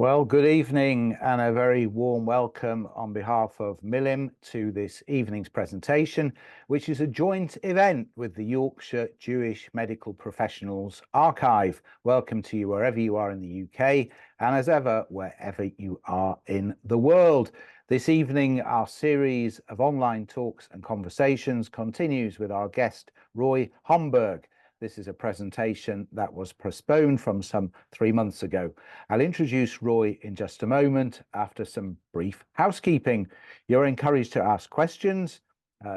Well, good evening and a very warm welcome on behalf of Milim to this evening's presentation, which is a joint event with the Yorkshire Jewish Medical Professionals Archive. Welcome to you wherever you are in the UK and as ever, wherever you are in the world. This evening, our series of online talks and conversations continues with our guest, Roy Homburg. This is a presentation that was postponed from some 3 months ago. I'll introduce Roy in just a moment after some brief housekeeping. You're encouraged to ask questions.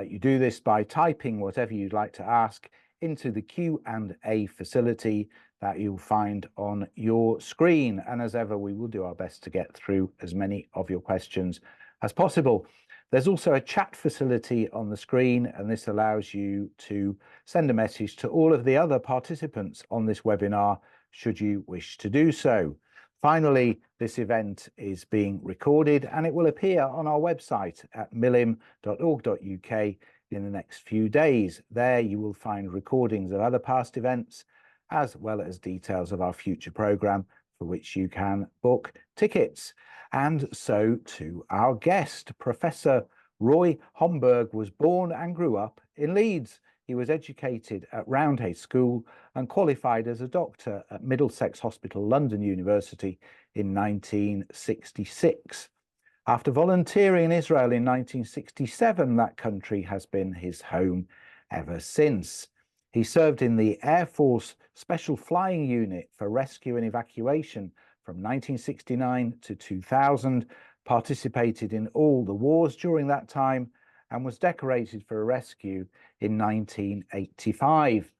You do this by typing whatever you'd like to ask into the Q&A facility that you'll find on your screen. And as ever, we will do our best to get through as many of your questions as possible. There's also a chat facility on the screen, and this allows you to send a message to all of the other participants on this webinar, should you wish to do so. Finally, this event is being recorded and it will appear on our website at milim.org.uk in the next few days. There you will find recordings of other past events, as well as details of our future programme, for which you can book tickets. And so to our guest, Professor Roy Homburg was born and grew up in Leeds. He was educated at Roundhay School and qualified as a doctor at Middlesex Hospital, London University in 1966. After volunteering in Israel in 1967, that country has been his home ever since. He served in the Air Force Special Flying Unit for Rescue and Evacuation from 1969 to 2000, participated in all the wars during that time, and was decorated for a rescue in 1985.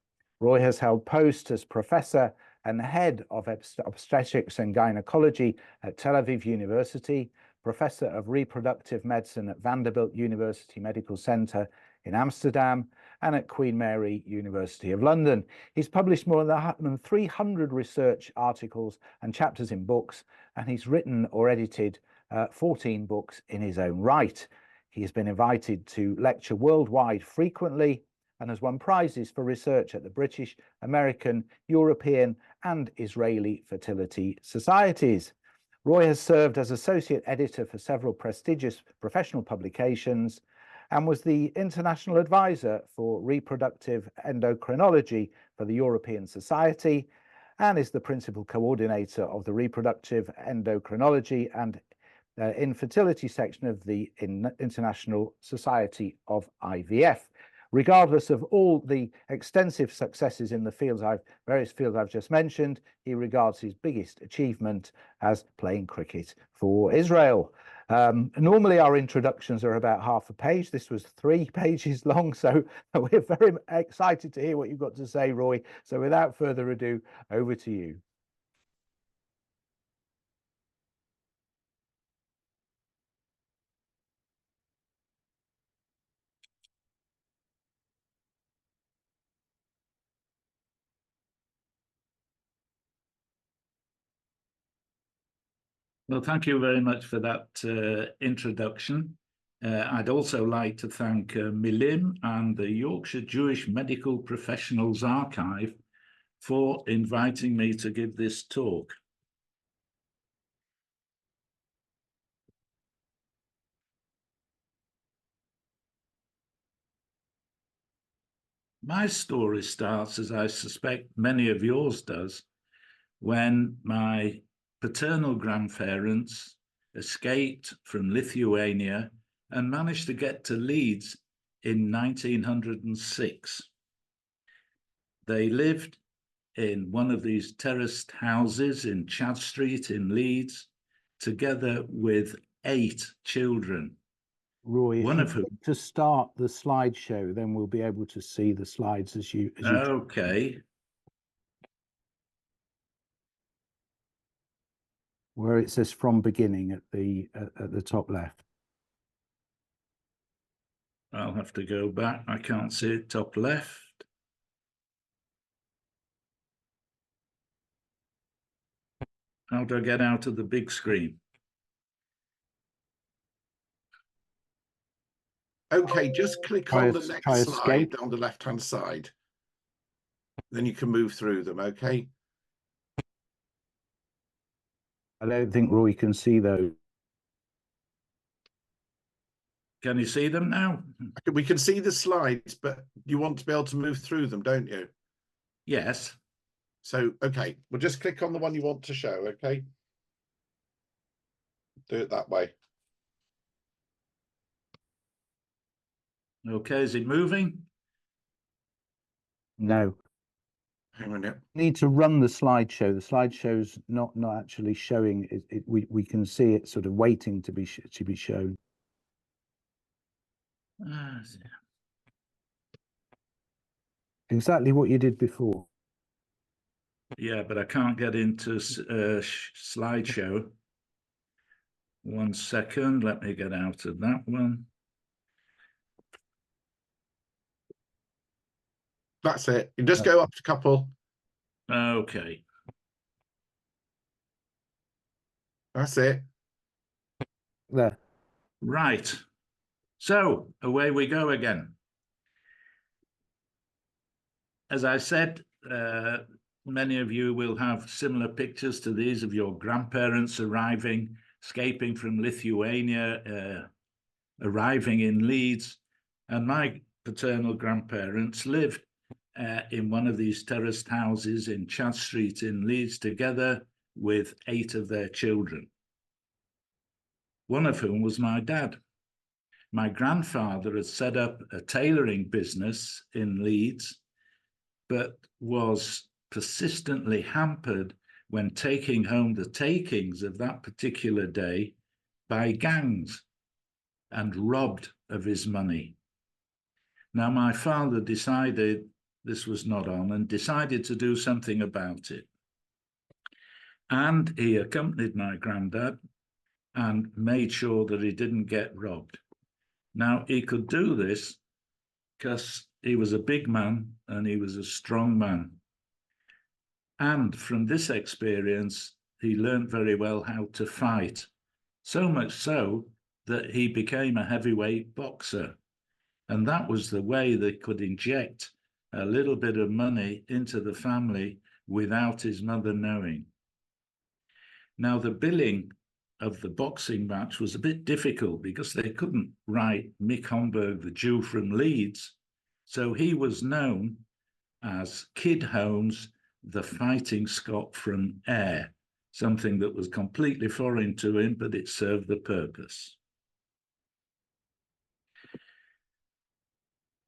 Roy has held posts as professor and head of obstetrics and gynecology at Tel Aviv University, professor of reproductive medicine at Vanderbilt University Medical Center in Amsterdam, and at Queen Mary University of London. He's published more than 300 research articles and chapters in books, and he's written or edited 14 books in his own right. He has been invited to lecture worldwide frequently and has won prizes for research at the British, American, European, and Israeli fertility societies. Roy has served as associate editor for several prestigious professional publications and was the international advisor for reproductive endocrinology for the European Society, and is the principal coordinator of the reproductive endocrinology and infertility section of the International Society of IVF. Regardless of all the extensive successes in the various fields I've just mentioned, he regards his biggest achievement as playing cricket for Israel. Normally our introductions are about half a page. This was 3 pages long, so we're very excited to hear what you've got to say, Roy. So without further ado, over to you. Well, thank you very much for that introduction. I'd also like to thank Milim and the Yorkshire Jewish Medical Professionals Archive for inviting me to give this talk. My story starts, as I suspect many of yours does, when my paternal grandparents escaped from Lithuania and managed to get to Leeds in 1906. They lived in one of these terraced houses in Chad Street in Leeds, together with 8 children. Roy, one of whom to start the slideshow, then we'll be able to see the slides as you. Okay. Where it says from beginning at the top left. I'll have to go back. I can't see it top left. How do I get out of the big screen? Okay, just click on the next slide on the left-hand side. Then you can move through them, okay? I don't think Roy can see those. Can you see them now? We can see the slides, but you want to be able to move through them, don't you? Yes. So, okay, we'll just click on the one you want to show, okay? Do it that way. Okay, is it moving? No. Hang on, yeah. Need to run the slideshow. The slideshow's not actually showing. We can see it sort of waiting to be shown. Exactly what you did before. Yeah, but I can't get into slideshow. 1 second, let me get out of that one. That's it. You just go up a couple. Okay. That's it. There. Right. So away we go again. As I said, many of you will have similar pictures to these of your grandparents arriving, escaping from Lithuania, arriving in Leeds. And my paternal grandparents lived in one of these terraced houses in Chad Street in Leeds, together with 8 of their children, one of whom was my dad. My grandfather had set up a tailoring business in Leeds, but was persistently hampered when taking home the takings of that particular day by gangs and robbed of his money. Now, my father decided this was not on and decided to do something about it. And he accompanied my granddad and made sure that he didn't get robbed. Now, he could do this because he was a big man and he was a strong man. And from this experience, he learned very well how to fight. So much so that he became a heavyweight boxer. And that was the way they could inject a little bit of money into the family without his mother knowing. Now, the billing of the boxing match was a bit difficult because they couldn't write Mick Homburg, the Jew from Leeds. So he was known as Kid Holmes, the Fighting Scot from Ayr, something that was completely foreign to him, but it served the purpose.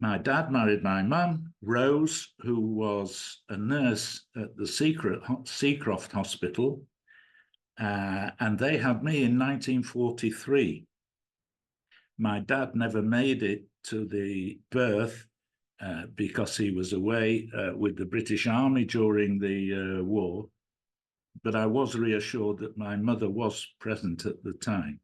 My dad married my mum, Rose, who was a nurse at the Seacroft Hospital, and they had me in 1943. My dad never made it to the birth because he was away with the British Army during the war, but I was reassured that my mother was present at the time.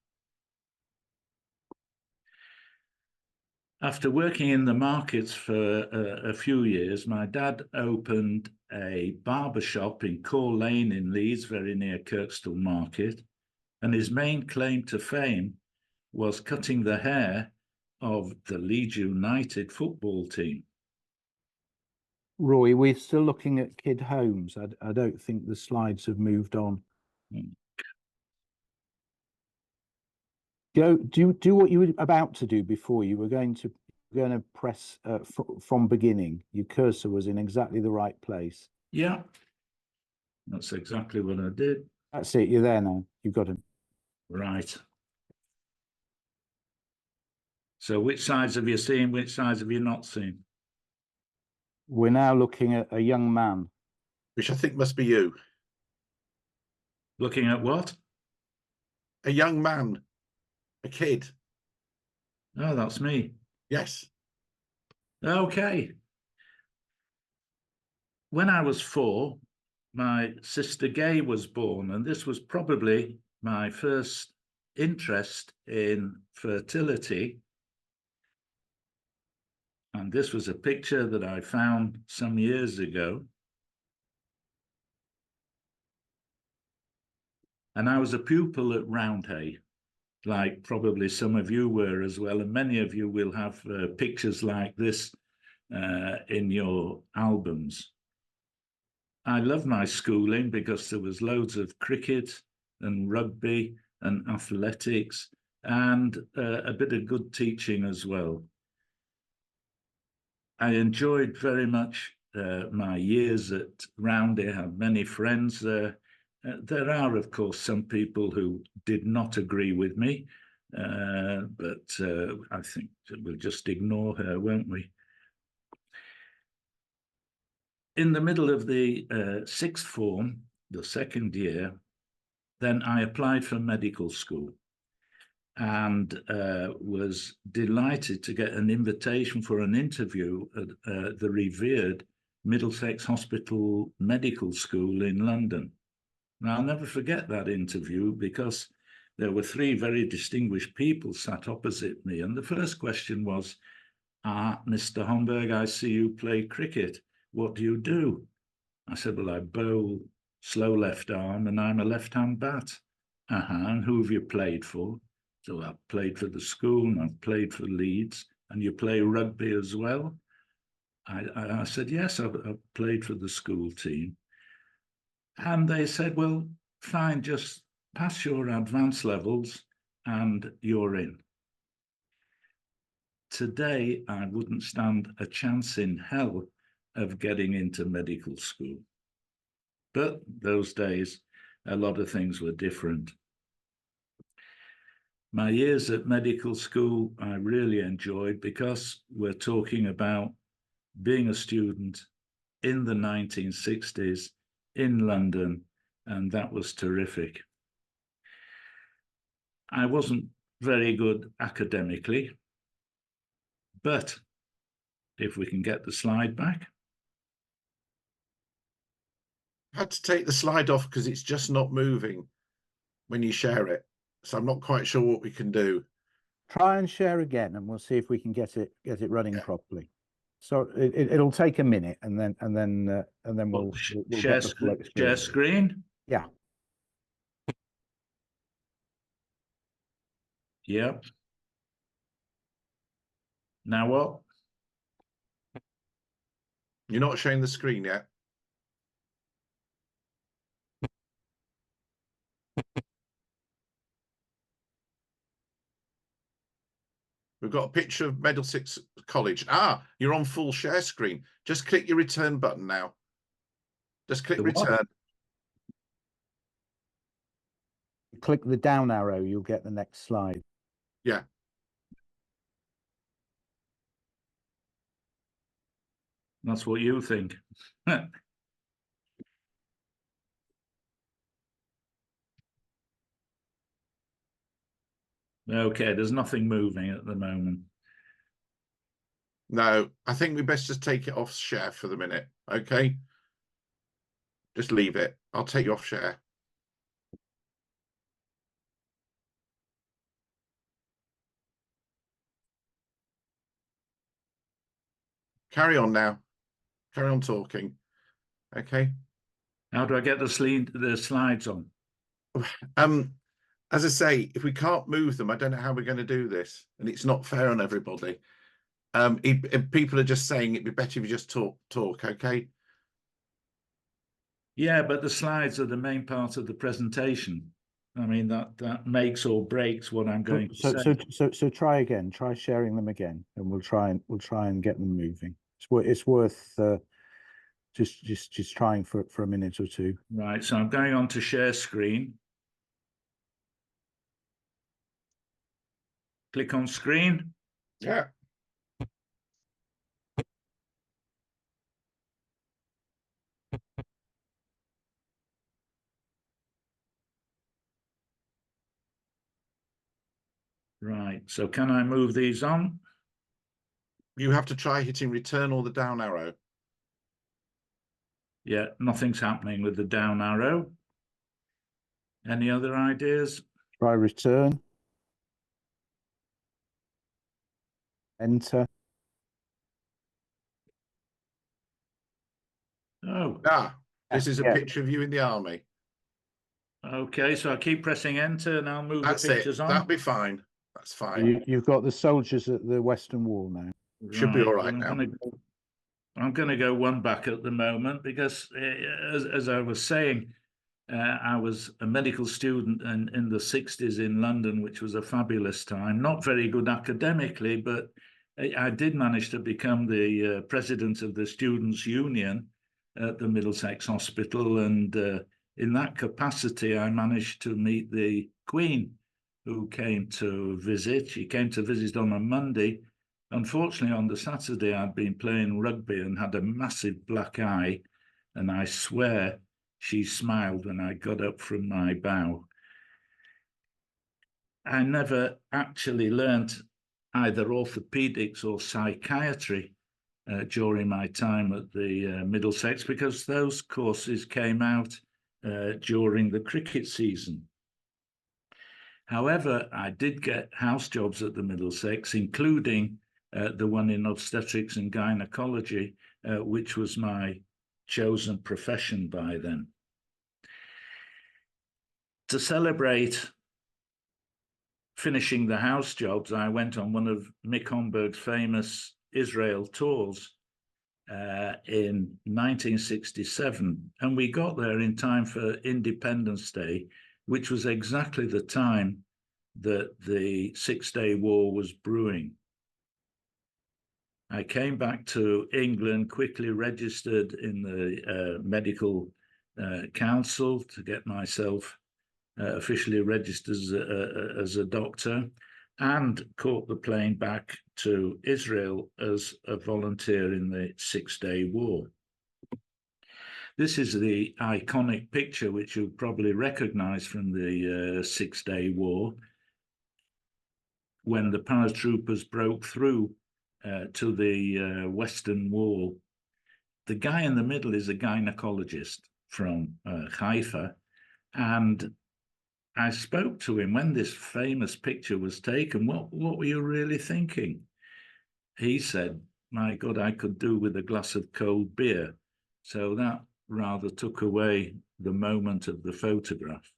After working in the markets for a few years, my dad opened a barber shop in Core Lane in Leeds, very near Kirkstall Market, and his main claim to fame was cutting the hair of the Leeds United football team. Roy, we're still looking at Kid Holmes. I don't think the slides have moved on. Do what you were about to do before. You were going to press from beginning. Your cursor was in exactly the right place. Yeah, that's exactly what I did. That's it. You're there now. You've got him. Right. So which sides have you seen? Which sides have you not seen? We're now looking at a young man. Which I think must be you. Looking at what? A young man. A kid. Oh, that's me. Yes. Okay. When I was 4, my sister Gay was born, and this was probably my first interest in fertility. And this was a picture that I found some years ago. And I was a pupil at Roundhay, like probably some of you were as well. And many of you will have pictures like this in your albums. I loved my schooling because there was loads of cricket and rugby and athletics, and a bit of good teaching as well. I enjoyed very much my years at Roundhay. I had many friends there. There are, of course, some people who did not agree with me, but I think we'll just ignore her, won't we? In the middle of the sixth form, the second year, then I applied for medical school and was delighted to get an invitation for an interview at the revered Middlesex Hospital Medical School in London. Now, I'll never forget that interview because there were three very distinguished people sat opposite me. And the first question was, Mr. Homburg, I see you play cricket. What do you do? I said, well, I bowl slow left arm and I'm a left-hand bat. And who have you played for? So I've played for the school and I've played for Leeds. And you play rugby as well? I said, yes, I've played for the school team. And they said, well, fine, just pass your advanced levels and you're in. Today, I wouldn't stand a chance in hell of getting into medical school. But those days, a lot of things were different. My years at medical school, I really enjoyed because we're talking about being a student in the 1960s in London, and that was terrific. I wasn't very good academically, but if we can get the slide back. I had to take the slide off because it's just not moving when you share it. So I'm not quite sure what we can do. Try and share again, and we'll see if we can get it running properly. So it'll take a minute, and then we'll share, share screen. Yeah. Yep. Now what? You're not showing the screen yet. We've got a picture of Middlesex College. You're on full share screen. Just click your return button now. Just click return. Click the down arrow, you'll get the next slide. Yeah. That's what you think. Okay, there's nothing moving at the moment. No, I think we best just take it off share for the minute. Okay. Just leave it. I'll take you off share. Carry on now. Carry on talking. Okay. How do I get the slides on? As I say, if we can't move them, I don't know how we're going to do this, and it's not fair on everybody. People are just saying it'd be better if you just talk. Okay. Yeah, but the slides are the main part of the presentation. I mean, that makes or breaks what I'm going to say. So try again. Try sharing them again, and we'll try and get them moving. It's worth just trying for a minute or two. Right. So I'm going on to share screen. Click on screen. Yeah. Right. So can I move these on? You have to try hitting return or the down arrow. Yeah, nothing's happening with the down arrow. Any other ideas? Try return. Enter. Oh. This is a picture of you in the army. Okay, so I keep pressing enter and I'll move the pictures on. That'll be fine. That's fine. You've got the soldiers at the Western Wall now. Should be all right now. I'm going to go one back at the moment because, as I was saying, I was a medical student in the 60s in London, which was a fabulous time. Not very good academically, but I did manage to become the president of the Students' Union at the Middlesex Hospital. And in that capacity, I managed to meet the Queen, who came to visit. She came to visit on a Monday. Unfortunately, on the Saturday, I'd been playing rugby and had a massive black eye. And I swear she smiled when I got up from my bow. I never actually learnt either orthopedics or psychiatry during my time at the Middlesex, because those courses came out during the cricket season. However, I did get house jobs at the Middlesex, including the one in obstetrics and gynecology, which was my chosen profession by then. To celebrate finishing the house jobs, I went on one of Mick Homburg's famous Israel tours in 1967, and we got there in time for Independence Day, which was exactly the time that the Six-Day War was brewing. I came back to England, quickly registered in the medical council to get myself officially registered as a doctor, and caught the plane back to Israel as a volunteer in the Six-Day War. This is the iconic picture, which you'll probably recognize from the Six-Day War, when the paratroopers broke through to the Western Wall. The guy in the middle is a gynecologist from Haifa, and I spoke to him when this famous picture was taken. What were you really thinking? He said, my God, I could do with a glass of cold beer. So that rather took away the moment of the photograph.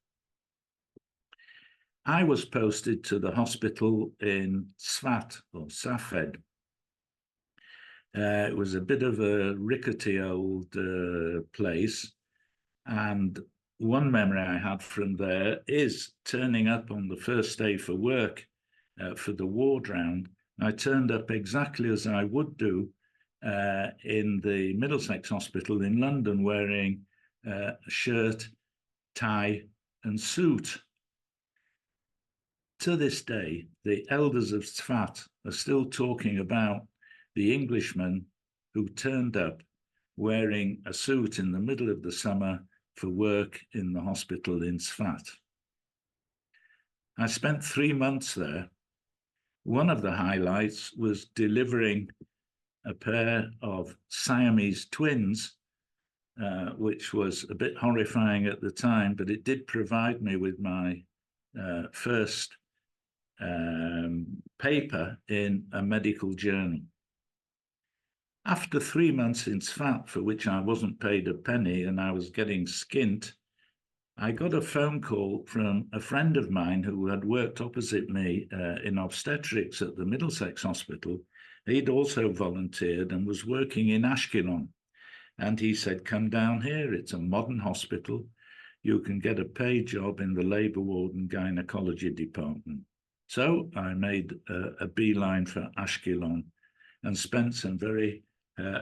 I was posted to the hospital in Sfat, or Safed. It was a bit of a rickety old place, and one memory I had from there is turning up on the first day for work for the ward round. I turned up exactly as I would do in the Middlesex Hospital in London, wearing a shirt, tie, and suit. To this day, the elders of Sfat are still talking about the Englishman who turned up wearing a suit in the middle of the summer for work in the hospital in Sfat. I spent 3 months there. One of the highlights was delivering a pair of Siamese twins, which was a bit horrifying at the time, but it did provide me with my first paper in a medical journal. After 3 months in Sfat, for which I wasn't paid a penny and I was getting skint, I got a phone call from a friend of mine who had worked opposite me in obstetrics at the Middlesex Hospital. He'd also volunteered and was working in Ashkelon. And he said, come down here, it's a modern hospital. You can get a paid job in the labour ward and gynecology department. So I made a beeline for Ashkelon and spent some very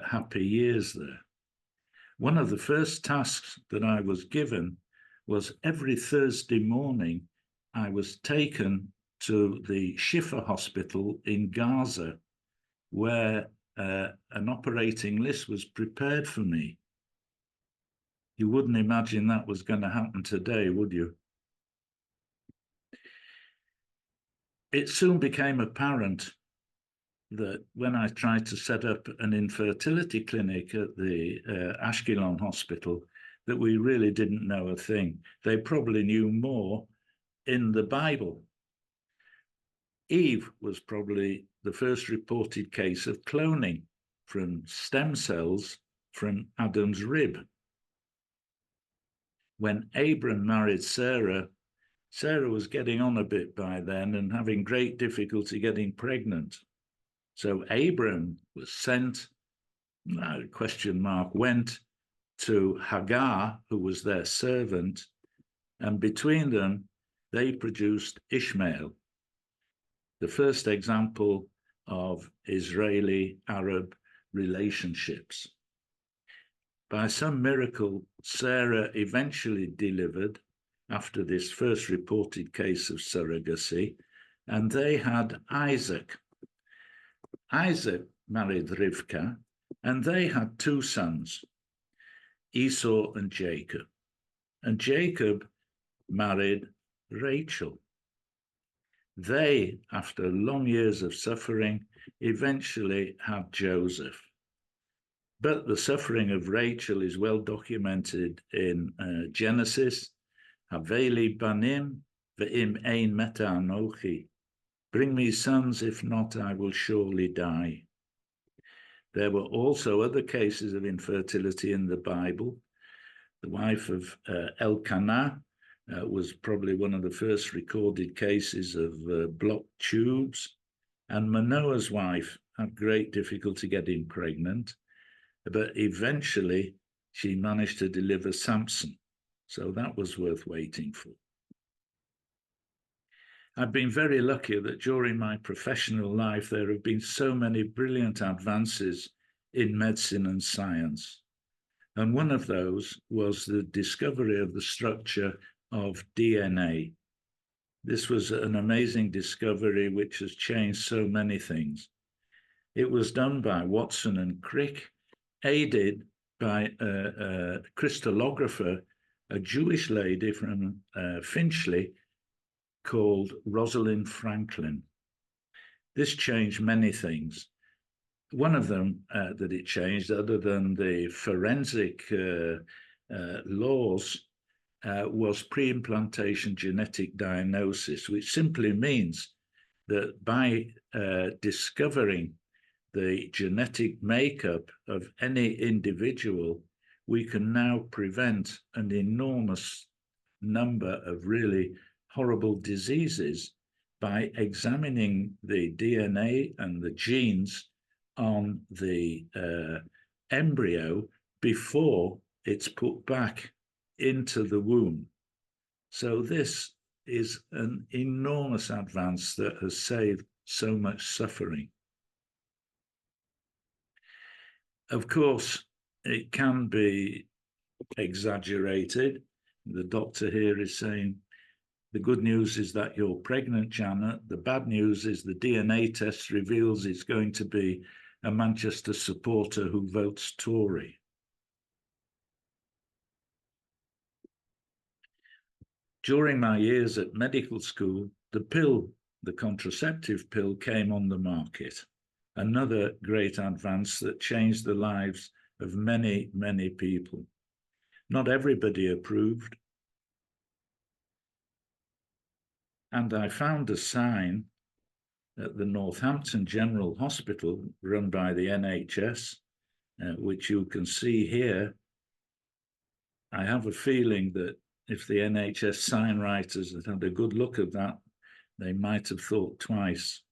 happy years there. One of the first tasks that I was given was every Thursday morning, I was taken to the Shifa Hospital in Gaza, where an operating list was prepared for me. You wouldn't imagine that was going to happen today, would you? It soon became apparent that when I tried to set up an infertility clinic at the Ashkelon Hospital, that we really didn't know a thing. They probably knew more in the Bible. Eve was probably the first reported case of cloning from stem cells from Adam's rib. When Abram married Sarah, Sarah was getting on a bit by then and having great difficulty getting pregnant. So Abram was sent, went to Hagar, who was their servant, And between them, they produced Ishmael, the first example of Israeli-Arab relationships. By some miracle, Sarah eventually delivered after this first reported case of surrogacy, and they had Isaac. Isaac married Rivka, and they had two sons, Esau and Jacob. And Jacob married Rachel. They, after long years of suffering, eventually had Joseph. But the suffering of Rachel is well documented in Genesis. Haveli banim ve'im ein meta anochi. Bring me sons, if not, I will surely die. There were also other cases of infertility in the Bible. The wife of Elkanah was probably one of the first recorded cases of blocked tubes. And Manoah's wife had great difficulty getting pregnant, but eventually she managed to deliver Samson. So that was worth waiting for. I've been very lucky that during my professional life, there have been so many brilliant advances in medicine and science. And one of those was the discovery of the structure of DNA. This was an amazing discovery which has changed so many things. It was done by Watson and Crick, aided by a crystallographer, a Jewish lady from Finchley called Rosalind Franklin. This changed many things. One of them that it changed, other than the forensic laws, was pre-implantation genetic diagnosis, which simply means that by discovering the genetic makeup of any individual, we can now prevent an enormous number of really horrible diseases by examining the DNA and the genes on the embryo before it's put back into the womb. So this is an enormous advance that has saved so much suffering. Of course, it can be exaggerated. The doctor here is saying, the good news is that you're pregnant, Janet. The bad news is the DNA test reveals it's going to be a Manchester supporter who votes Tory. During my years at medical school, the contraceptive pill came on the market. Another great advance that changed the lives of many, many people. Not everybody approved. And I found a sign at the Northampton General Hospital run by the NHS, which you can see here. I have a feeling that if the NHS sign writers had had a good look at that, they might have thought twice.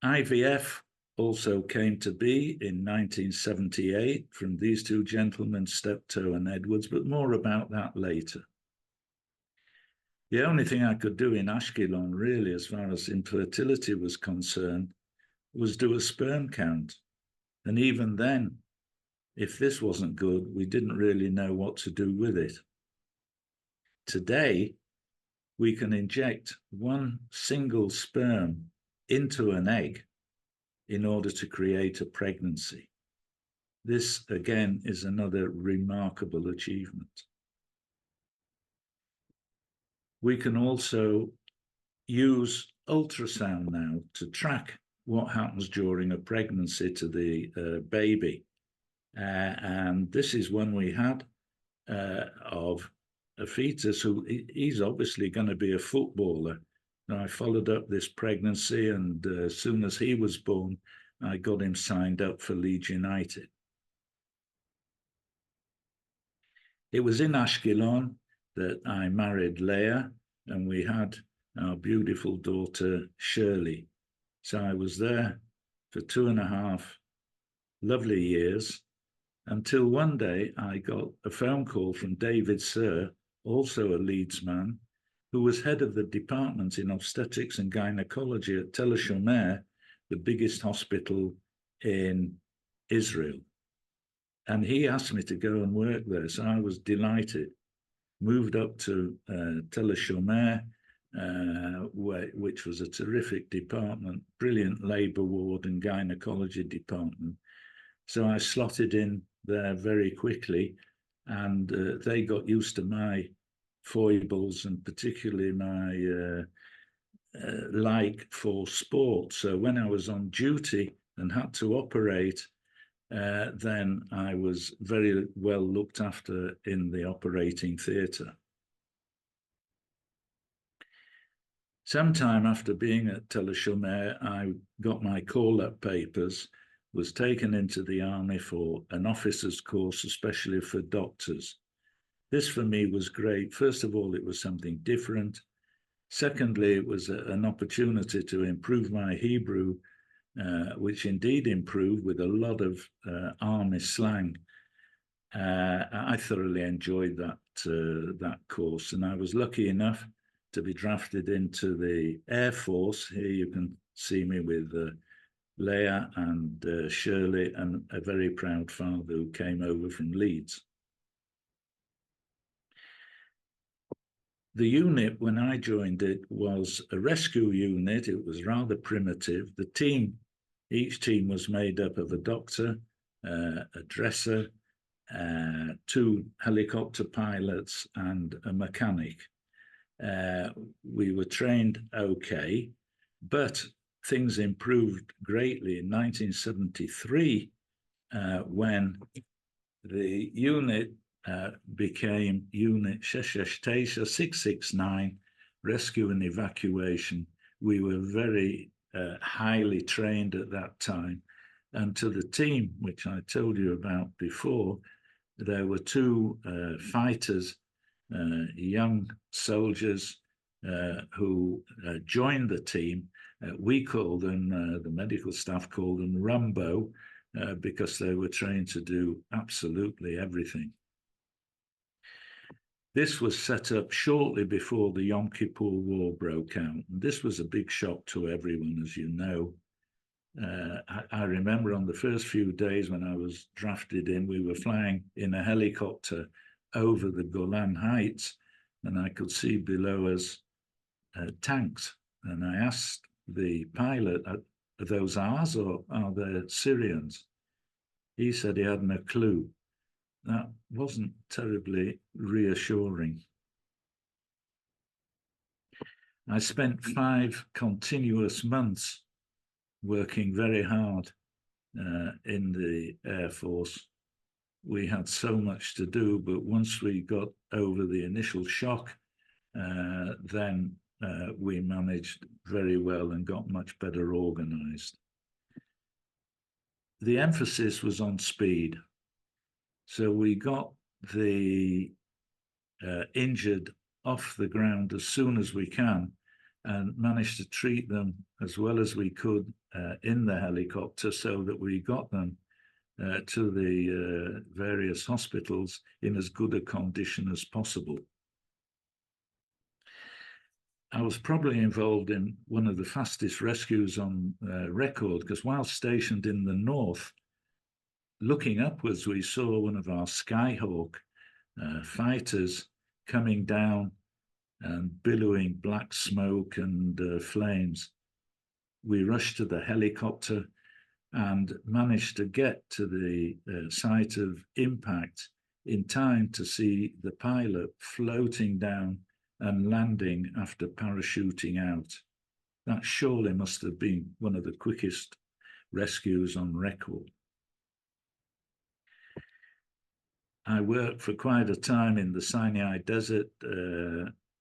IVF also came to be in 1978 from these two gentlemen, Steptoe and Edwards, but more about that later. The only thing I could do in Ashkelon, really, as far as infertility was concerned, was do a sperm count. And even then, if this wasn't good, we didn't really know what to do with it. Today, we can inject one single sperm into an egg in order to create a pregnancy. This, again, is another remarkable achievement. We can also use ultrasound now to track what happens during a pregnancy to the baby. And this is one we had of a fetus who, he's obviously going to be a footballer. Now, I followed up this pregnancy, and as soon as he was born, I got him signed up for Leeds United. It was in Ashkelon that I married Leah, and we had our beautiful daughter, Shirley. So I was there for 2.5 lovely years. until one day I got a phone call from David Sir, also a Leeds man, who was head of the department in obstetrics and gynecology at Tel HaShomer, the biggest hospital in Israel. And he asked me to go and work there. So I was delighted. Moved up to Tel HaShomer, which was a terrific department, brilliant labour ward and gynecology department. So I slotted in there very quickly, and they got used to my foibles and particularly my like for sport. So when I was on duty and had to operate, then I was very well looked after in the operating theatre. Sometime after being at Tel HaShomer, I got my call-up papers, was taken into the army for an officer's course, especially for doctors. This for me was great. First of all, it was something different. Secondly, it was an opportunity to improve my Hebrew, which indeed improved with a lot of army slang. I thoroughly enjoyed that course, and I was lucky enough to be drafted into the Air Force. Here you can see me with Leah and Shirley, and a very proud father who came over from Leeds. The unit, when I joined it, was a rescue unit. It was rather primitive. The team, each team was made up of a doctor, a dresser, 2 helicopter pilots, and a mechanic. We were trained okay, but things improved greatly in 1973 when the unit became Unit 669, Rescue and Evacuation. We were very highly trained at that time. And to the team, which I told you about before, there were 2 fighters, young soldiers who joined the team. We called them, the medical staff called them Rambo, because they were trained to do absolutely everything. This was set up shortly before the Yom Kippur War broke out. And this was a big shock to everyone, as you know. I remember on the first few days when I was drafted in, we were flying in a helicopter over the Golan Heights, and I could see below us tanks. And I asked the pilot, are those ours or are they Syrians? He said he hadn't a clue. That wasn't terribly reassuring. I spent 5 continuous months working very hard in the Air Force. We had so much to do, but once we got over the initial shock, then we managed very well and got much better organized. The emphasis was on speed. So we got the injured off the ground as soon as we can and managed to treat them as well as we could in the helicopter so that we got them to the various hospitals in as good a condition as possible. I was probably involved in one of the fastest rescues on record, because while stationed in the north, looking upwards, we saw one of our Skyhawk fighters coming down and billowing black smoke and flames. We rushed to the helicopter and managed to get to the site of impact in time to see the pilot floating down and landing after parachuting out. That surely must have been one of the quickest rescues on record. I worked for quite a time in the Sinai Desert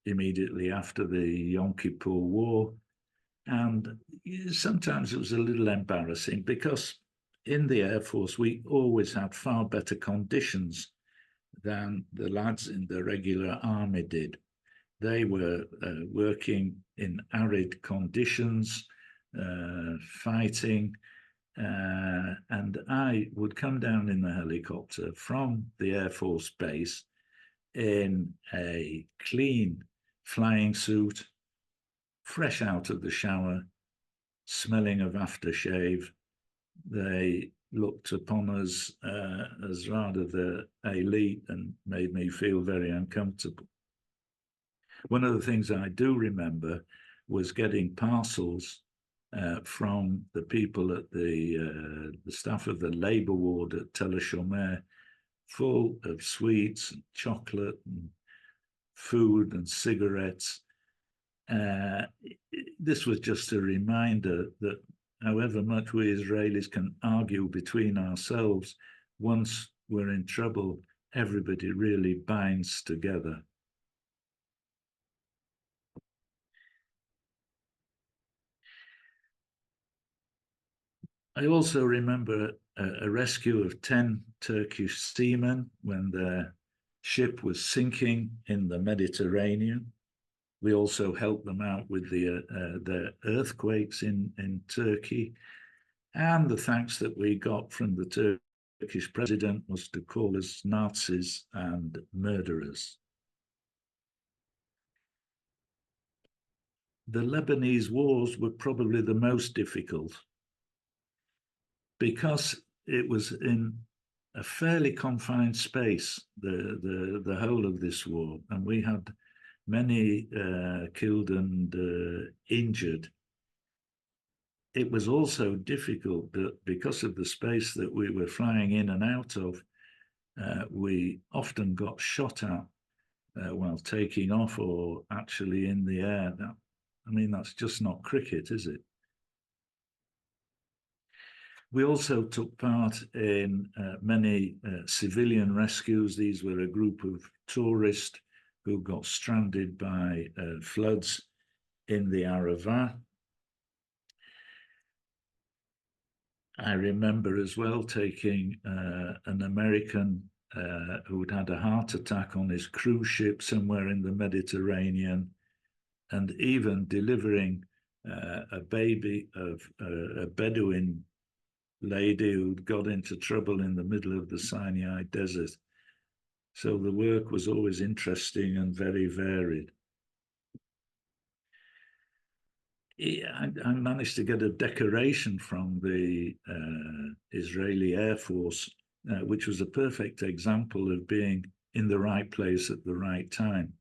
immediately after the Yom Kippur War. And sometimes it was a little embarrassing because in the Air Force, we always had far better conditions than the lads in the regular army did. They were working in arid conditions, fighting, And I would come down in the helicopter from the Air Force base in a clean flying suit, fresh out of the shower, smelling of aftershave. They looked upon us as rather the elite and made me feel very uncomfortable. One of the things I do remember was getting parcels from the people at the staff of the labour ward at Tel HaShomer, full of sweets and chocolate and food and cigarettes. This was just a reminder that however much we Israelis can argue between ourselves, once we're in trouble, everybody really binds together. I also remember a rescue of 10 Turkish seamen when their ship was sinking in the Mediterranean. We also helped them out with the earthquakes in Turkey. And the thanks that we got from the Turkish president was to call us Nazis and murderers. The Lebanese wars were probably the most difficult because it was in a fairly confined space, the whole of this war, and we had many killed and injured. It was also difficult that because of the space that we were flying in and out of, we often got shot at while taking off or actually in the air. I mean, that's just not cricket, is it? We also took part in many civilian rescues. These were a group of tourists who got stranded by floods in the Arava. I remember as well taking an American who'd had a heart attack on his cruise ship somewhere in the Mediterranean, and even delivering a baby of a Bedouin lady who'd got into trouble in the middle of the Sinai Desert. So the work was always interesting and very varied. I managed to get a decoration from the Israeli Air Force, which was a perfect example of being in the right place at the right time.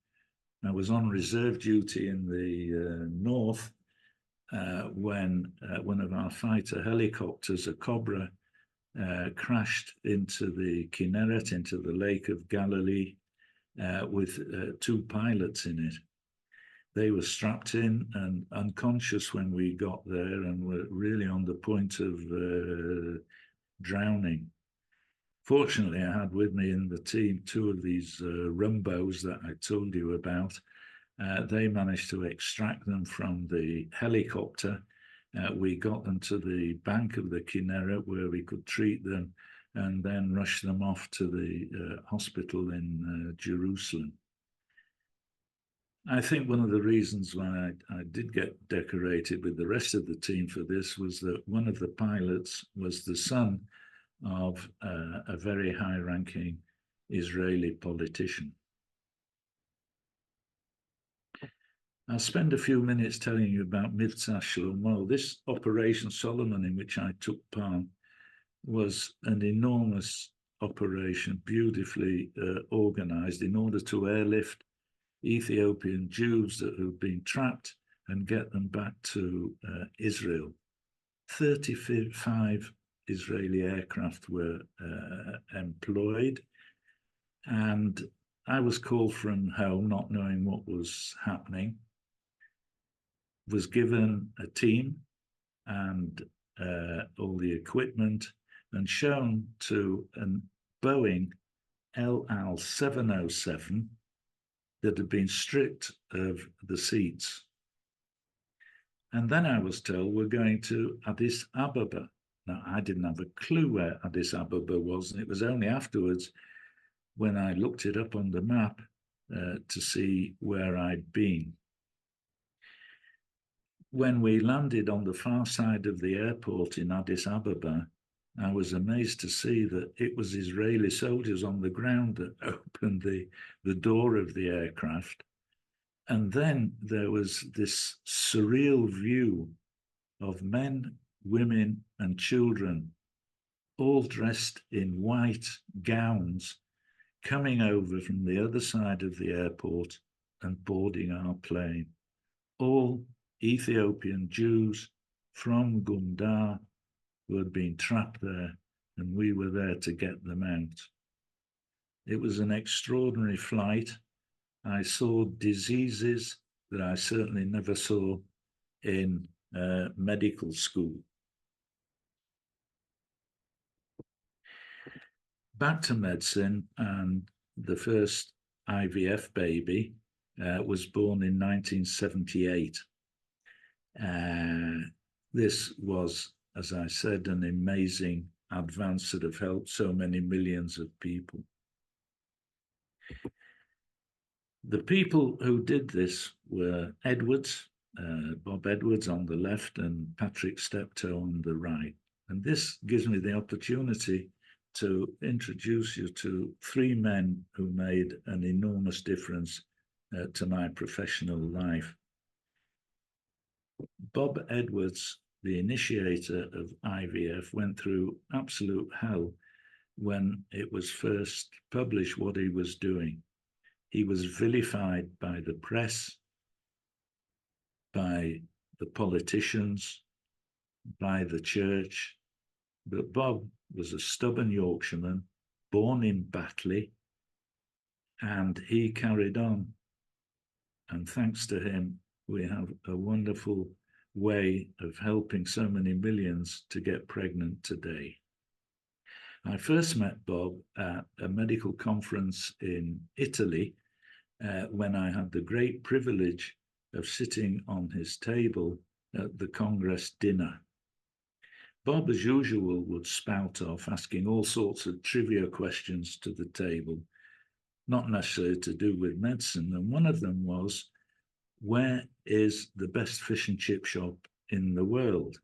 I was on reserve duty in the north when one of our fighter helicopters, a Cobra, crashed into the Kinneret, into the Lake of Galilee, with 2 pilots in it. They were strapped in and unconscious when we got there and were really on the point of drowning. Fortunately, I had with me in the team 2 of these rumbos that I told you about. They managed to extract them from the helicopter. We got them to the bank of the Kinneret where we could treat them and then rush them off to the hospital in Jerusalem. I think one of the reasons why I did get decorated with the rest of the team for this was that one of the pilots was the son of a very high-ranking Israeli politician. I'll spend a few minutes telling you about Mivtza Shlomo. This Operation Solomon in which I took part was an enormous operation, beautifully organized in order to airlift Ethiopian Jews that had been trapped and get them back to Israel. 35 Israeli aircraft were employed, and I was called from home, not knowing what was happening, was given a team and all the equipment and shown to a Boeing El Al 707 that had been stripped of the seats. And then I was told we're going to Addis Ababa. Now, I didn't have a clue where Addis Ababa was, and it was only afterwards when I looked it up on the map to see where I'd been. When we landed on the far side of the airport in Addis Ababa, I was amazed to see that it was Israeli soldiers on the ground that opened the door of the aircraft. And then there was this surreal view of men, women, and children, all dressed in white gowns, coming over from the other side of the airport and boarding our plane. All Ethiopian Jews from Gundar who had been trapped there, and we were there to get them out. It was an extraordinary flight. I saw diseases that I certainly never saw in medical school. Back to medicine, and the first IVF baby was born in 1978. This was, as I said, an amazing advance that have helped so many millions of people. The people who did this were Edwards, Bob Edwards on the left and Patrick Steptoe on the right. And this gives me the opportunity to introduce you to three men who made an enormous difference to my professional life. Bob Edwards, the initiator of IVF, went through absolute hell when it was first published what he was doing. He was vilified by the press, by the politicians, by the church. But Bob was a stubborn Yorkshireman, born in Batley, and he carried on. And thanks to him, we have a wonderful way of helping so many millions to get pregnant today. I first met Bob at a medical conference in Italy when I had the great privilege of sitting on his table at the Congress dinner. Bob, as usual, would spout off, asking all sorts of trivia questions to the table, not necessarily to do with medicine. And one of them was, where is the best fish and chip shop in the world?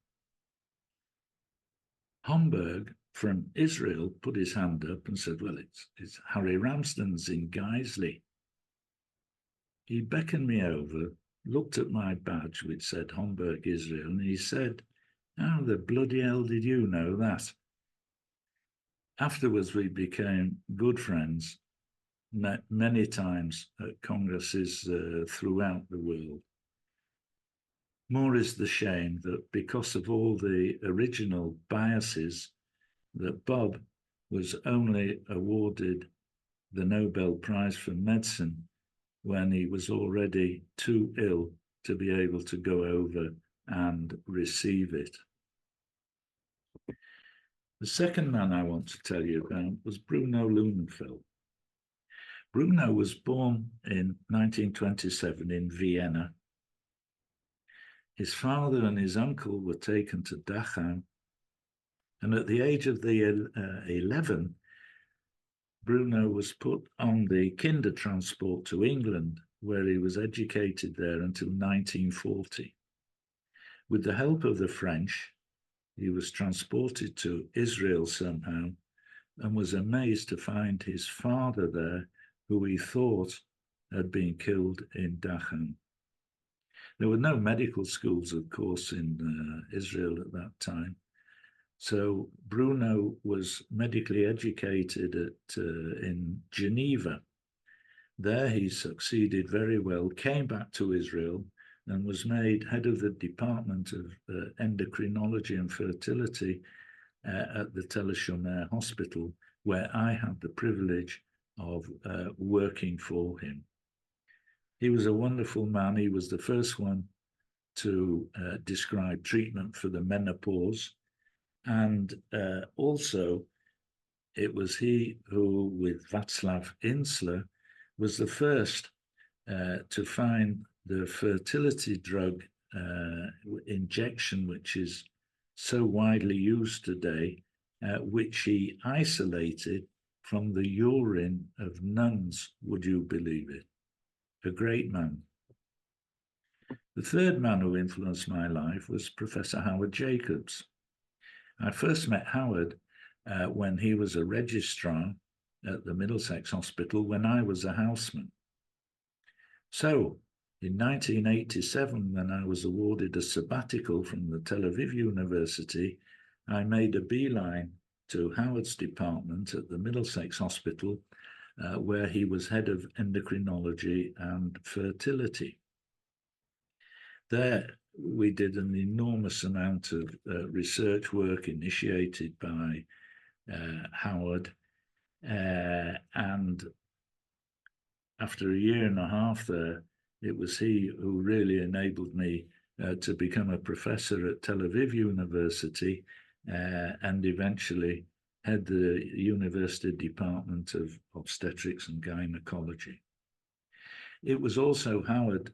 Homburg from Israel put his hand up and said, well, it's Harry Ramsden's in Guiseley. He beckoned me over, looked at my badge, which said Homburg, Israel, and he said, how the bloody hell did you know that? Afterwards, we became good friends, met many times at congresses throughout the world. More is the shame that because of all the original biases, that Bob was only awarded the Nobel Prize for Medicine when he was already too ill to be able to go over and receive it. The second man I want to tell you about was Bruno Lunenfeld. Bruno was born in 1927 in Vienna. His father and his uncle were taken to Dachau, and at the age of 11, Bruno was put on the kinder transport to England, where he was educated there until 1940. With the help of the French, he was transported to Israel somehow and was amazed to find his father there, who he thought had been killed in Dachau. There were no medical schools, of course, in Israel at that time. So Bruno was medically educated in Geneva. There he succeeded very well, came back to Israel and was made head of the Department of Endocrinology and Fertility at the Tel Shomer Hospital, where I had the privilege of working for him. He was a wonderful man. He was the first one to describe treatment for the menopause. And also, it was he who, with Václav Insler, was the first to find the fertility drug injection, which is so widely used today, which he isolated from the urine of nuns, would you believe it? A great man. The third man who influenced my life was Professor Howard Jacobs. I first met Howard when he was a registrar at the Middlesex Hospital when I was a houseman. So in 1987, when I was awarded a sabbatical from the Tel Aviv University, I made a beeline to Howard's department at the Middlesex Hospital, where he was head of endocrinology and fertility. There, we did an enormous amount of research work initiated by Howard, and after a year and a half there, it was he who really enabled me to become a professor at Tel Aviv University and eventually head the university department of obstetrics and gynecology. It was also Howard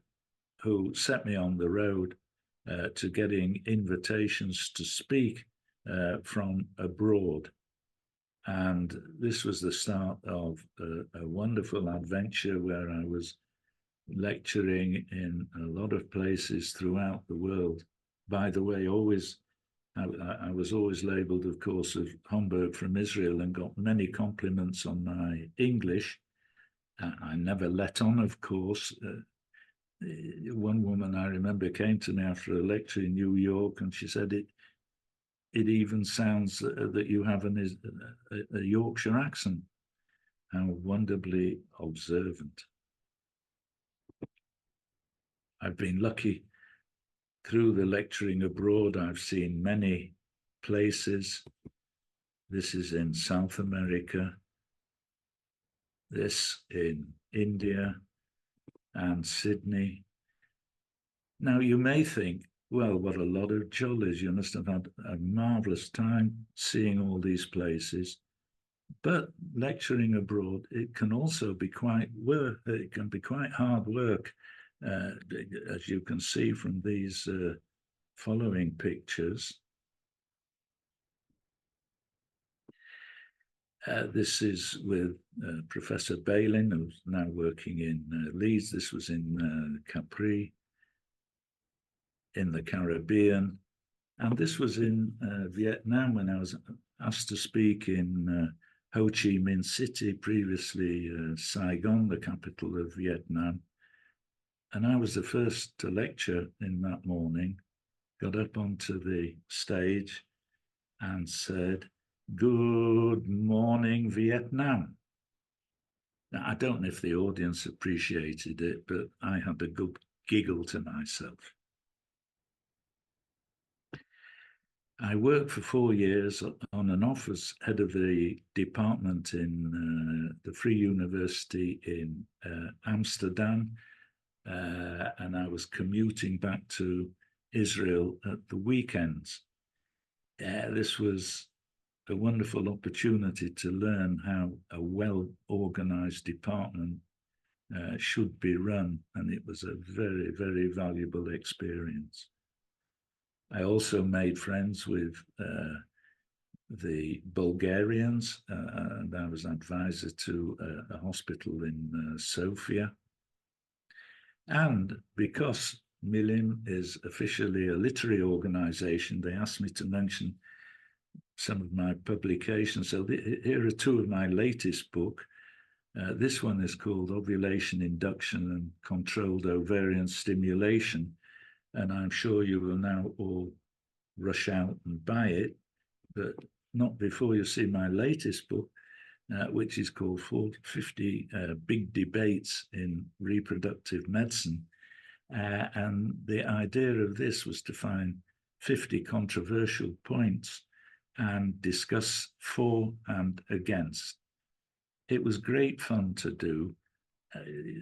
who set me on the road to getting invitations to speak from abroad. And this was the start of a wonderful adventure where I was lecturing in a lot of places throughout the world. By the way, I was always labelled, of course, of Homburg from Israel, and got many compliments on my English. I never let on, of course. One woman I remember came to me after a lecture in New York, and she said, it even sounds that you have a Yorkshire accent. How wonderfully observant. I've been lucky through the lecturing abroad. I've seen many places. This is in South America, this in India and Sydney. Now, you may think, well, what a lot of jollies. You must have had a marvelous time seeing all these places. But lecturing abroad, it can also be quite work. It can be quite hard work, as you can see from these following pictures. This is with Professor Balin, who's now working in Leeds. This was in Capri, in the Caribbean. And this was in Vietnam when I was asked to speak in Ho Chi Minh City, previously Saigon, the capital of Vietnam. And I was the first to lecture in that morning, got up onto the stage and said, "Good morning, Vietnam." Now, I don't know if the audience appreciated it, but I had a good giggle to myself. I worked for 4 years on and off as head of the department in the Free University in Amsterdam, and I was commuting back to Israel at the weekends. This was a wonderful opportunity to learn how a well-organized department should be run, and it was a very, very valuable experience. I also made friends with the Bulgarians, and I was advisor to a hospital in Sofia. And because Milim is officially a literary organization, they asked me to mention some of my publications. So here are two of my latest books. This one is called Ovulation Induction and Controlled Ovarian Stimulation. And I'm sure you will now all rush out and buy it, but not before you see my latest book, which is called 50 Big Debates in Reproductive Medicine. And the idea of this was to find 50 controversial points and discuss for and against. It was great fun to do.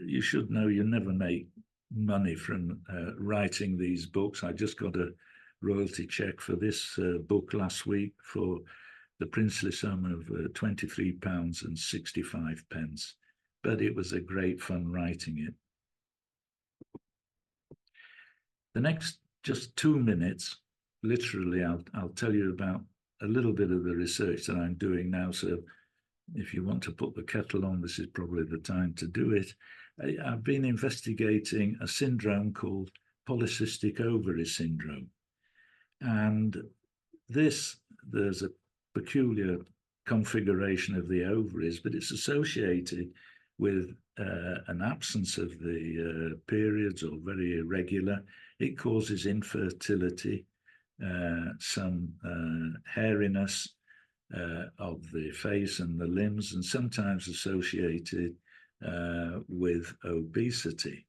You should know you never make money from writing these books. I just got a royalty check for this book last week for the princely sum of £23.65. But it was a great fun writing it. The next just 2 minutes, literally, I'll tell you about a little bit of the research that I'm doing now. So if you want to put the kettle on, this is probably the time to do it. I've been investigating a syndrome called polycystic ovary syndrome. And this there's a peculiar configuration of the ovaries, but it's associated with an absence of the periods or very irregular. It causes infertility, some hairiness of the face and the limbs, and sometimes associated with obesity.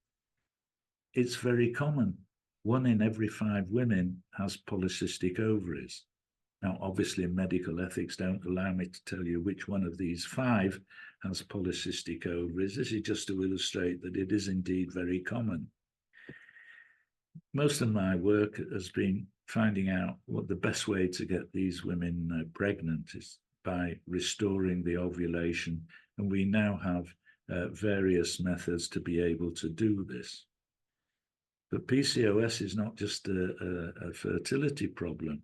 It's very common. 1 in every 5 women has polycystic ovaries. Now, obviously, medical ethics don't allow me to tell you which one of these 5 has polycystic ovaries. This is just to illustrate that it is indeed very common. Most of my work has been finding out what the best way to get these women pregnant is by restoring the ovulation. And we now have various methods to be able to do this. But PCOS is not just a fertility problem.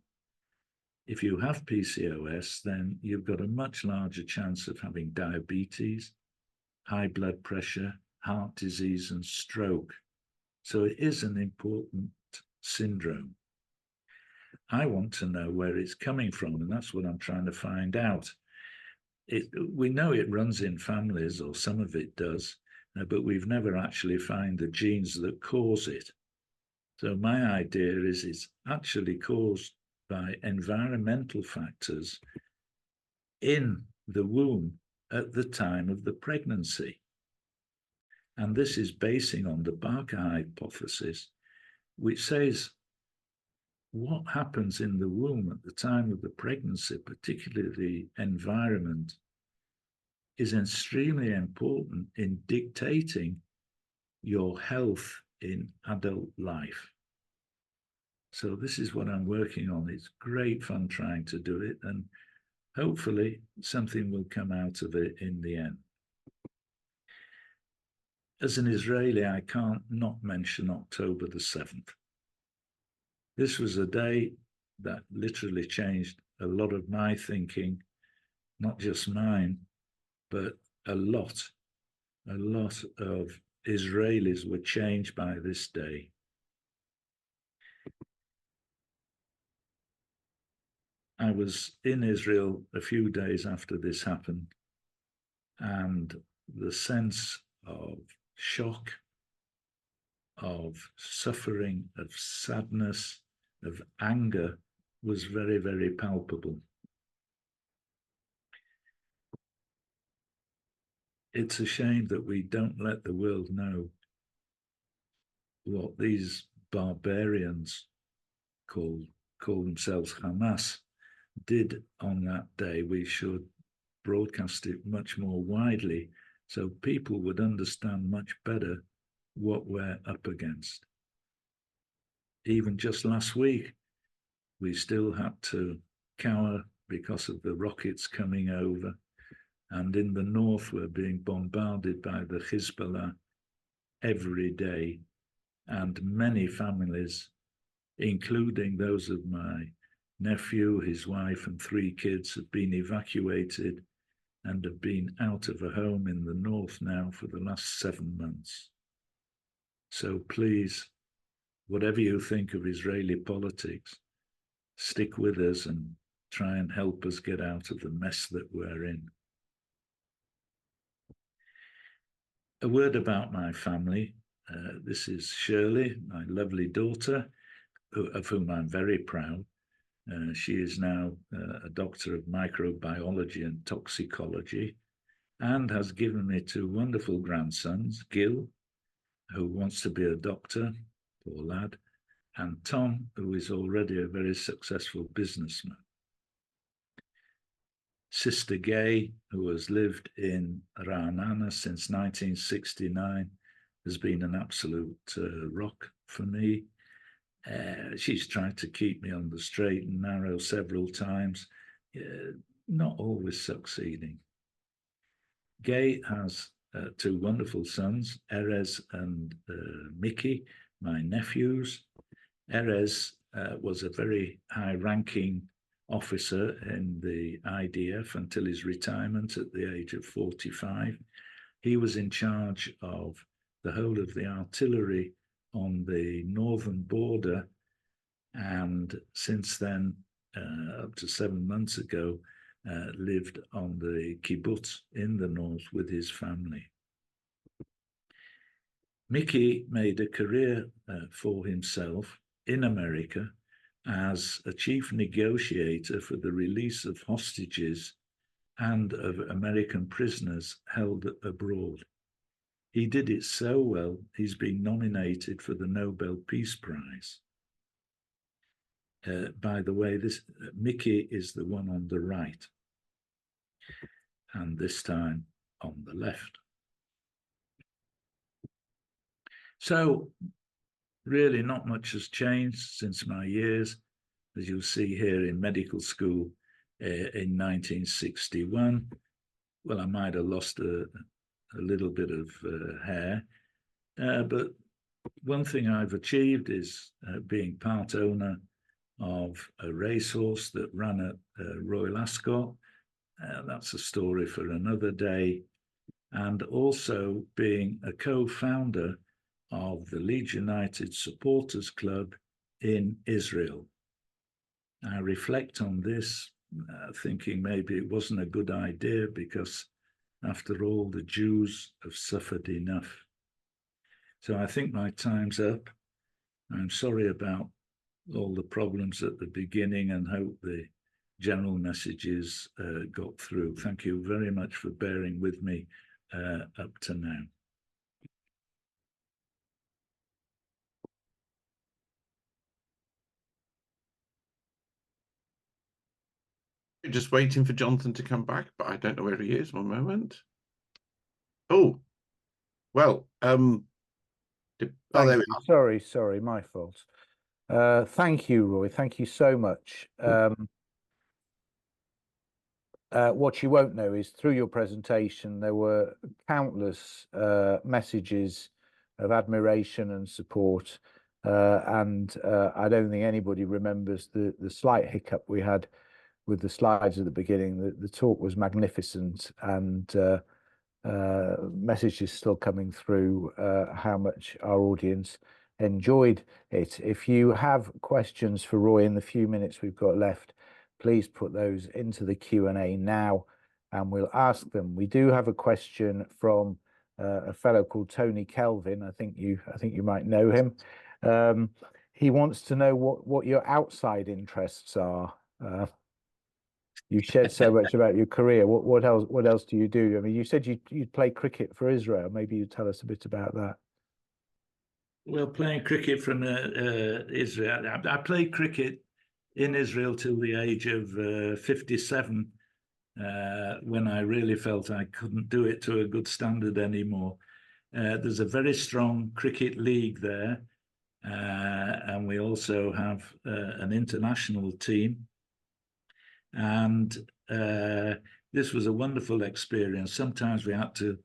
If you have PCOS, then you've got a much larger chance of having diabetes, high blood pressure, heart disease, and stroke. So it is an important syndrome. I want to know where it's coming from, and that's what I'm trying to find out. We know it runs in families, or some of it does, but we've never actually found the genes that cause it. So my idea is it's actually caused by environmental factors in the womb at the time of the pregnancy. And this is basing on the Barker hypothesis, which says what happens in the womb at the time of the pregnancy, particularly the environment, is extremely important in dictating your health in adult life. So this is what I'm working on. It's great fun trying to do it, and hopefully something will come out of it in the end. As an Israeli, I can't not mention October the 7th. This was a day that literally changed a lot of my thinking, not just mine, but a lot of Israelis were changed by this day. I was in Israel a few days after this happened, and the sense of shock, of suffering, of sadness, of anger was very, very palpable. It's a shame that we don't let the world know what these barbarians call themselves Hamas did on that day. We should broadcast it much more widely so people would understand much better what we're up against. Even just last week, we still had to cower because of the rockets coming over. And in the north, we're being bombarded by the Hezbollah every day. And many families, including those of my nephew, his wife, and 3 kids, have been evacuated and have been out of a home in the north now for the last 7 months. So please, whatever you think of Israeli politics, stick with us and try and help us get out of the mess that we're in. A word about my family. This is Shirley, my lovely daughter, of whom I'm very proud. She is now a doctor of microbiology and toxicology, and has given me 2 wonderful grandsons, Gil, who wants to be a doctor, poor lad, and Tom, who is already a very successful businessman. Sister Gay, who has lived in Ra'anana since 1969, has been an absolute rock for me. She's tried to keep me on the straight and narrow several times, not always succeeding. Gay has 2 wonderful sons, Erez and Mickey, my nephews. Erez was a very high-ranking officer in the IDF until his retirement at the age of 45. He was in charge of the whole of the artillery on the northern border, and since then up to 7 months ago, lived on the kibbutz in the north with his family. Mickey made a career for himself in America as a chief negotiator for the release of hostages and of American prisoners held abroad. He did it so well, he's been nominated for the Nobel Peace Prize. By the way, this Mickey is the one on the right, and this time on the left. So really not much has changed since my years, as you'll see here in medical school in 1961. Well, I might have lost a little bit of hair, but one thing I've achieved is being part owner of a racehorse that ran at Royal Ascot. That's a story for another day. And also being a co-founder of the Leeds United Supporters Club in Israel. I reflect on this, thinking maybe it wasn't a good idea because, after all, the Jews have suffered enough. So I think my time's up. I'm sorry about all the problems at the beginning and hope the general messages got through. Thank you very much for bearing with me up to now. Just waiting for Jonathan to come back, but I don't know where he is. One moment. Oh, well, oh, there we are. Sorry, my fault. Thank you, Roy. Thank you so much. What you won't know is through your presentation, there were countless messages of admiration and support. And I don't think anybody remembers the slight hiccup we had with the slides at the beginning. The talk was magnificent, and messages still coming through how much our audience enjoyed it. If you have questions for Roy in the few minutes we've got left, please put those into the Q&A now and we'll ask them. We do have a question from a fellow called Tony Kelvin. I think you might know him. He wants to know what your outside interests are. You shared so much about your career. What else do you do? I mean, you said you'd play cricket for Israel. Maybe you'd tell us a bit about that. Well, playing cricket from Israel, I played cricket in Israel till the age of 57, when I really felt I couldn't do it to a good standard anymore. There's a very strong cricket league there, and we also have an international team. And this was a wonderful experience. Sometimes we had to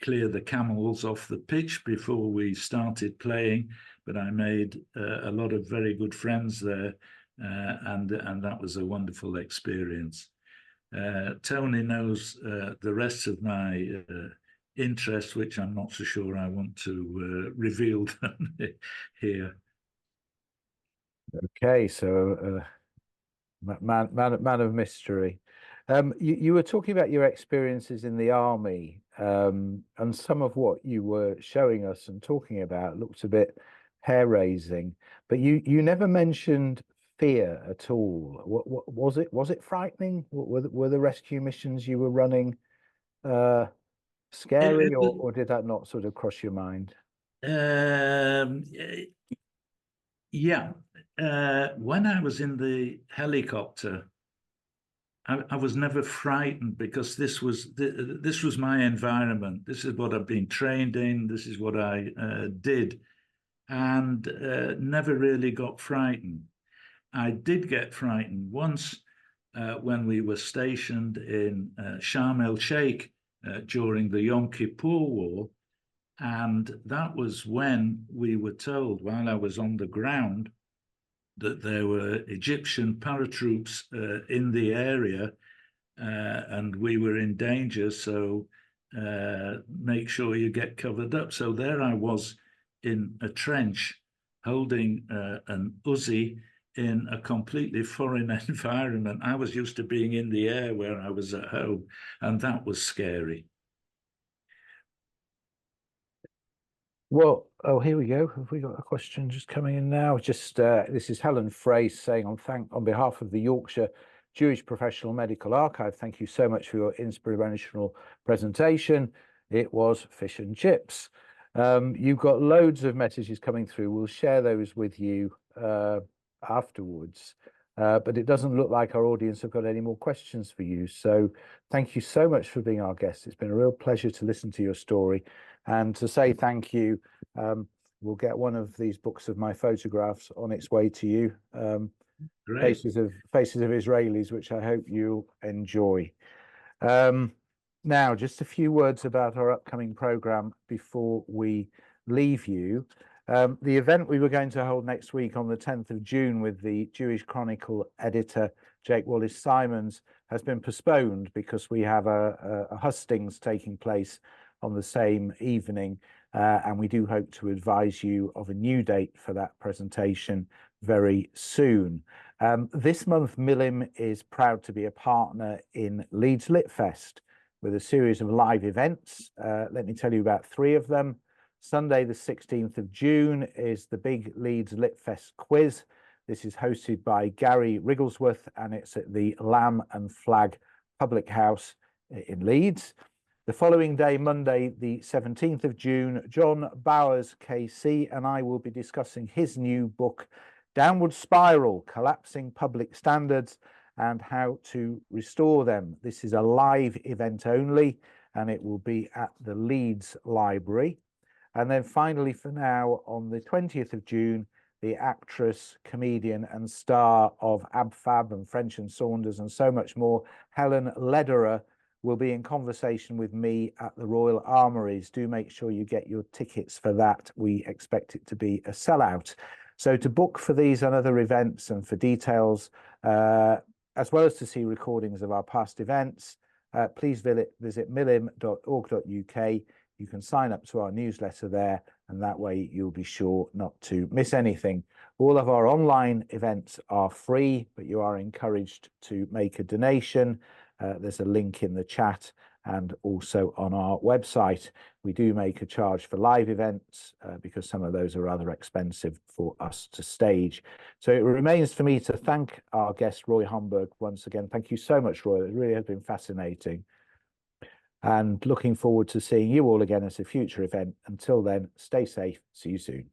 clear the camels off the pitch before we started playing, but I made a lot of very good friends there, and that was a wonderful experience. Tony knows the rest of my interests, which I'm not so sure I want to reveal them here. Okay, so man of mystery. You were talking about your experiences in the army, and some of what you were showing us and talking about looked a bit hair-raising, but you never mentioned fear at all. What was it? Was it frightening? Were the rescue missions you were running scary, or did that not sort of cross your mind? Yeah. When I was in the helicopter, I was never frightened because this was my environment. This is what I've been trained in. This is what I did, and never really got frightened. I did get frightened once when we were stationed in Sharm el-Sheikh during the Yom Kippur War, and that was when we were told, while I was on the ground, that there were Egyptian paratroops in the area, and we were in danger, so make sure you get covered up. So there I was in a trench holding an Uzi in a completely foreign environment. I was used to being in the air where I was at home, and that was scary. Well, oh, here we go. Have we got a question just coming in now? Just this is Helen Frey saying on behalf of the Yorkshire Jewish Professional Medical Archive, thank you so much for your inspirational presentation. It was fish and chips. You've got loads of messages coming through. We'll share those with you afterwards. But it doesn't look like our audience have got any more questions for you. So thank you so much for being our guest. It's been a real pleasure to listen to your story and to say thank you. We'll get one of these books of my photographs on its way to you. Great. Faces of Israelis, which I hope you'll enjoy. Now, just a few words about our upcoming program before we leave you. The event we were going to hold next week on the 10th of June with the Jewish Chronicle editor Jake Wallace-Simons has been postponed because we have a hustings taking place on the same evening, and we do hope to advise you of a new date for that presentation very soon. This month, Milim is proud to be a partner in Leeds Lit Fest with a series of live events. Let me tell you about 3 of them. Sunday, the 16th of June, is the Big Leeds Lit Fest quiz. This is hosted by Gary Rigglesworth, and it's at the Lamb and Flag Public House in Leeds. The following day, Monday, the 17th of June, John Bowers, KC, and I will be discussing his new book, Downward Spiral, Collapsing Public Standards and How to Restore Them. This is a live event only, and it will be at the Leeds Library. And then finally, for now, on the 20th of June, the actress, comedian and star of Ab Fab and French and Saunders and so much more, Helen Lederer, will be in conversation with me at the Royal Armouries. Do make sure you get your tickets for that. We expect it to be a sellout. So to book for these and other events and for details, as well as to see recordings of our past events, please visit milim.org.uk. You can sign up to our newsletter there, and that way you'll be sure not to miss anything. All of our online events are free, but you are encouraged to make a donation. There's a link in the chat and also on our website. We do make a charge for live events because some of those are rather expensive for us to stage. So it remains for me to thank our guest, Roy Homburg, once again. Thank you so much, Roy. It really has been fascinating. And looking forward to seeing you all again at a future event. Until then, stay safe. See you soon.